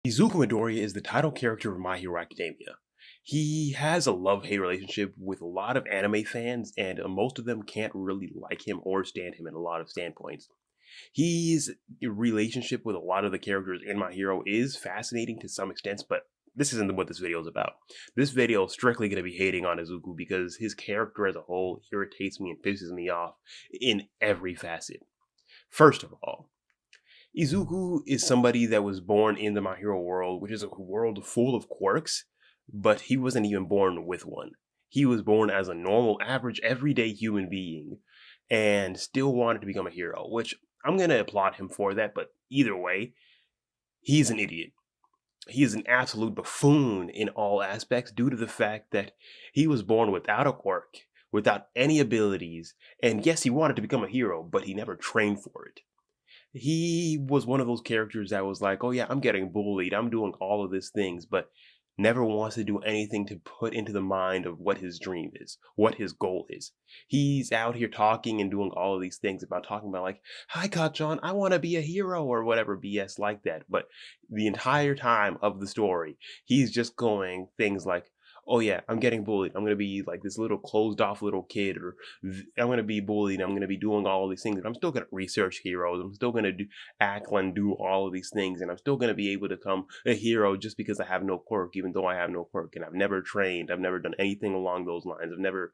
Izuku Midoryia is the title character of My Hero Academia. He has a love-hate relationship with a lot of anime fans, and most of them can't really like him or stand him in a lot of standpoints. His relationship with a lot of the characters in My Hero is fascinating to some extent, but this isn't what this video is about. This video is strictly going to be hating on Izuku because his character as a whole irritates me and pisses me off in every facet. First of all, Izuku is somebody that was born in the My Hero world, which is a world full of quirks, but he wasn't even born with one. He was born as a normal, average, everyday human being and still wanted to become a hero, which I'm going to applaud him for that, but either way, he's an idiot. He is an absolute buffoon in all aspects due to the fact that he was born without a quirk, without any abilities, and yes, he wanted to become a hero, but he never trained for it. He was one of those characters that was like, "Oh yeah, I'm getting bullied. I'm doing all of these things," but never wants to do anything to put into the mind of what his dream is, what his goal is. He's out here talking and doing all of these things about talking about like, "Hi, Kachan, I want to be a hero," or whatever BS like that. But the entire time of the story, he's just going things like, "Oh yeah, I'm getting bullied. I'm gonna be like this little closed off little kid, or I'm gonna be bullied. I'm gonna be doing all of these things. And I'm still gonna research heroes. I'm still gonna act and do all of these things, and I'm still gonna be able to become a hero just because I have no quirk, even though I have no quirk, and I've never trained. I've never done anything along those lines. I've never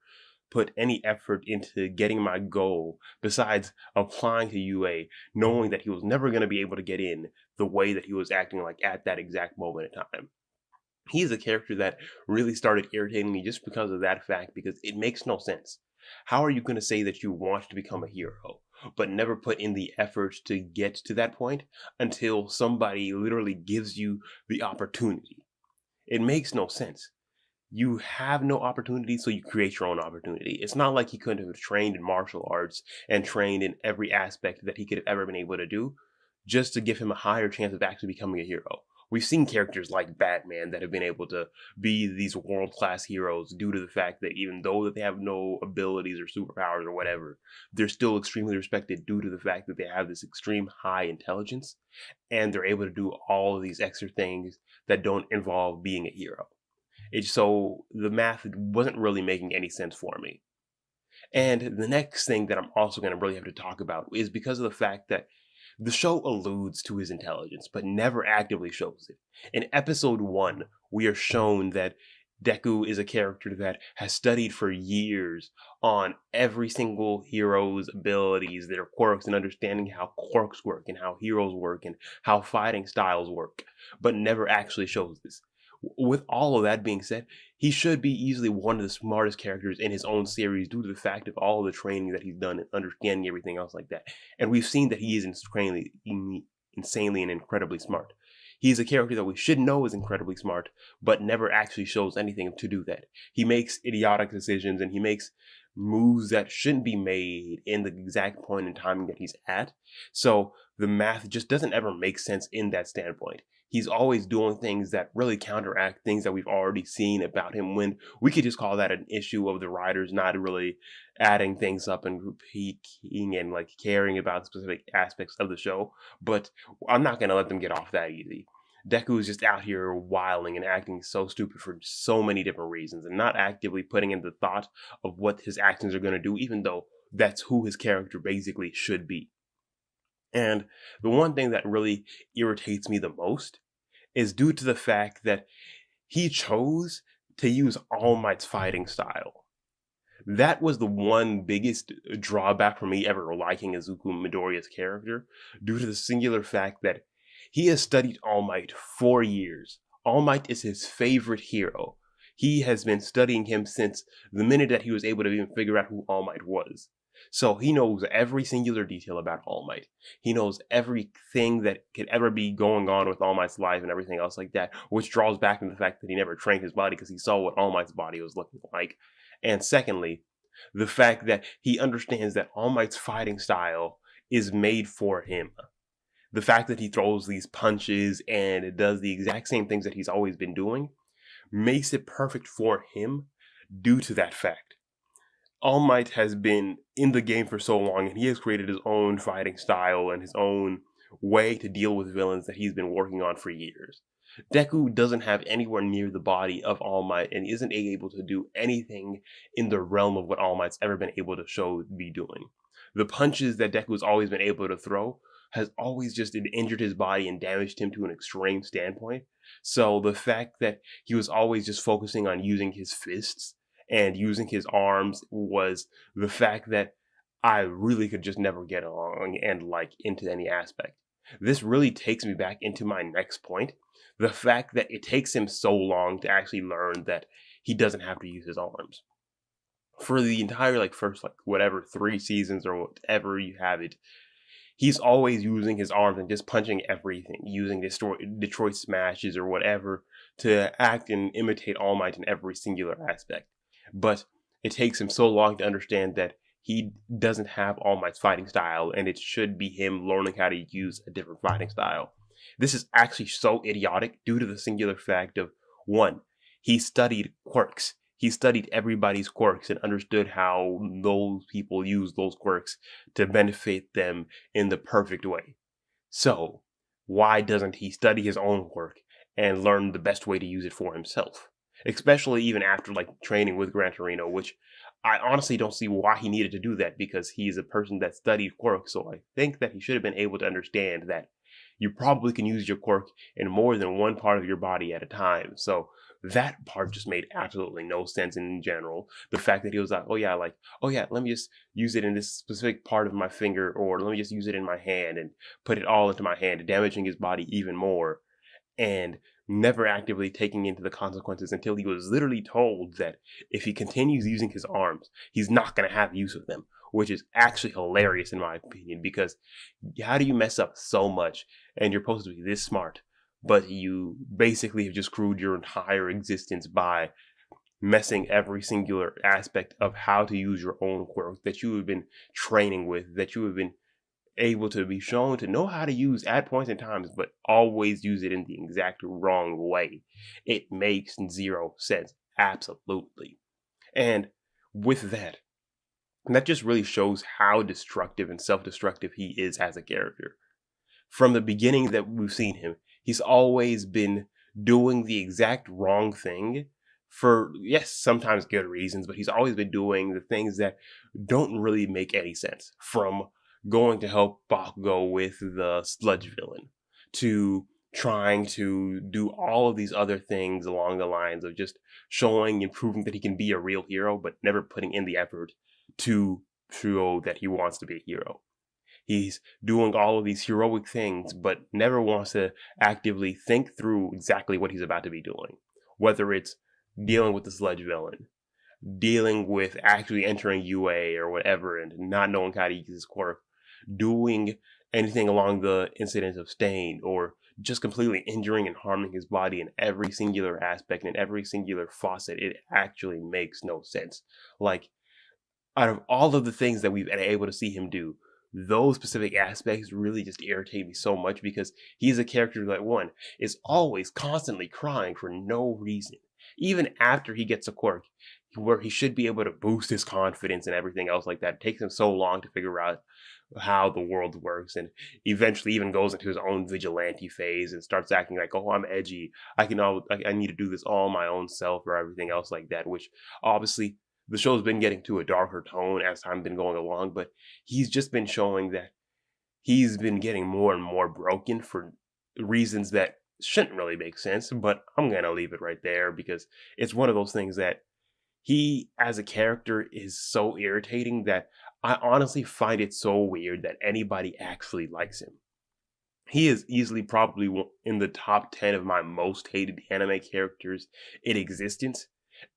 put any effort into getting my goal besides applying to UA, knowing that he was never going to be able to get in the way that he was acting like at that exact moment in time." He's a character that really started irritating me just because of that fact, because it makes no sense. How are you going to say that you want to become a hero, but never put in the effort to get to that point until somebody literally gives you the opportunity? It makes no sense. You have no opportunity, so you create your own opportunity. It's not like he couldn't have trained in martial arts and trained in every aspect that he could have ever been able to do just to give him a higher chance of actually becoming a hero. We've seen characters like Batman that have been able to be these world-class heroes due to the fact that even though that they have no abilities or superpowers or whatever, they're still extremely respected due to the fact that they have this extreme high intelligence and they're able to do all of these extra things that don't involve being a hero. So the math wasn't really making any sense for me. And the next thing that I'm also going to really have to talk about is because of the fact that the show alludes to his intelligence, but never actively shows it. In episode 1, we are shown that Deku is a character that has studied for years on every single hero's abilities, their quirks, and understanding how quirks work and how heroes work and how fighting styles work, but never actually shows this. With all of that being said, he should be easily one of the smartest characters in his own series due to the fact of all of the training that he's done and understanding everything else like that. And we've seen that he is insanely and incredibly smart. He's a character that we should know is incredibly smart, but never actually shows anything to do that. He makes idiotic decisions and he makes moves that shouldn't be made in the exact point in time that he's at. So the math just doesn't ever make sense in that standpoint. He's always doing things that really counteract things that we've already seen about him, when we could just call that an issue of the writers not really adding things up and repeating and like caring about specific aspects of the show. But I'm not going to let them get off that easy. Deku is just out here wilding and acting so stupid for so many different reasons and not actively putting in the thought of what his actions are going to do, even though that's who his character basically should be. And the one thing that really irritates me the most is due to the fact that he chose to use All Might's fighting style. That was the one biggest drawback for me ever liking Izuku Midoriya's character, due to the singular fact that he has studied All Might for years. All Might is his favorite hero. He has been studying him since the minute that he was able to even figure out who All Might was. So he knows every singular detail about All Might. He knows everything that could ever be going on with All Might's life and everything else like that, which draws back to the fact that he never trained his body because he saw what All Might's body was looking like. And secondly, the fact that he understands that All Might's fighting style is made for him. The fact that he throws these punches and it does the exact same things that he's always been doing makes it perfect for him due to that fact. All Might has been in the game for so long, and he has created his own fighting style and his own way to deal with villains that he's been working on for years. Deku doesn't have anywhere near the body of All Might and isn't able to do anything in the realm of what All Might's ever been able to show be doing. The punches that Deku's always been able to throw has always just injured his body and damaged him to an extreme standpoint. So the fact that he was always just focusing on using his fists and using his arms was the fact that I really could just never get along and like into any aspect. This really takes me back into my next point. The fact that it takes him so long to actually learn that he doesn't have to use his arms. For the entire like first like whatever 3 seasons or whatever you have it, he's always using his arms and just punching everything, using Detroit smashes or whatever to act and imitate All Might in every singular aspect. But it takes him so long to understand that he doesn't have All Might's fighting style, and it should be him learning how to use a different fighting style. This is actually so idiotic due to the singular fact of, one, he studied quirks. He studied everybody's quirks and understood how those people use those quirks to benefit them in the perfect way. So, why doesn't he study his own quirk and learn the best way to use it for himself? Especially even after like training with Gran Torino, which I honestly don't see why he needed to do that because he's a person that studied quirks. So I think that he should have been able to understand that you probably can use your quirk in more than one part of your body at a time. So that part just made absolutely no sense in general. The fact that he was like, oh yeah, let me just use it in this specific part of my finger, or let me just use it in my hand and put it all into my hand, damaging his body even more. And never actively taking into the consequences until he was literally told that if he continues using his arms, he's not going to have use of them, which is actually hilarious in my opinion, because how do you mess up so much and you're supposed to be this smart, but you basically have just screwed your entire existence by messing every singular aspect of how to use your own quirk that you have been training with, that you have been able to be shown to know how to use at points in times, but always use it in the exact wrong way. It makes zero sense. Absolutely. And with that, that just really shows how destructive and self-destructive he is as a character. From the beginning that we've seen him, he's always been doing the exact wrong thing for, yes, sometimes good reasons, but he's always been doing the things that don't really make any sense. From going to help Bakugo with the sludge villain, to trying to do all of these other things along the lines of just showing and proving that he can be a real hero, but never putting in the effort to show that he wants to be a hero. He's doing all of these heroic things, but never wants to actively think through exactly what he's about to be doing. Whether it's dealing with the sludge villain, dealing with actually entering UA or whatever and not knowing how to use his quirk, doing anything along the incident of Stain, or just completely injuring and harming his body in every singular aspect and in every singular faucet. It actually makes no sense. Like, out of all of the things that we've been able to see him do, those specific aspects really just irritate me so much because he's a character that, one, is always constantly crying for no reason. Even after he gets a quirk, where he should be able to boost his confidence and everything else like that, it takes him so long to figure out how the world works, and eventually even goes into his own vigilante phase and starts acting like, oh, I'm edgy, I need to do this all my own self or everything else like that, which obviously the show's been getting to a darker tone as time been going along, but he's just been showing that he's been getting more and more broken for reasons that shouldn't really make sense, but I'm gonna leave it right there because it's one of those things that he as a character is so irritating that I honestly find it so weird that anybody actually likes him. He is easily probably in the top 10 of my most hated anime characters in existence.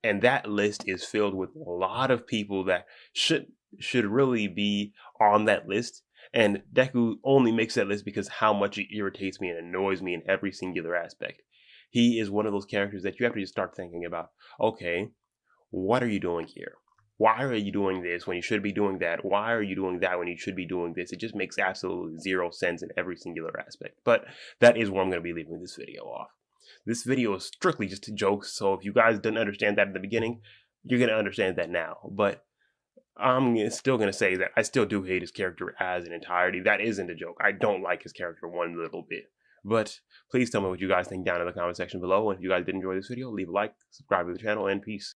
And that list is filled with a lot of people that should really be on that list. And Deku only makes that list because how much it irritates me and annoys me in every singular aspect. He is one of those characters that you have to just start thinking about, okay, what are you doing here? Why are you doing this when you should be doing that? Why are you doing that when you should be doing this? It just makes absolutely zero sense in every singular aspect. But that is where I'm going to be leaving this video off. This video is strictly just a joke, so if you guys didn't understand that at the beginning, you're going to understand that now. But I'm still going to say that I still do hate his character as an entirety. That isn't a joke. I don't like his character one little bit. But please tell me what you guys think down in the comment section below. And if you guys did enjoy this video, leave a like, subscribe to the channel, and peace.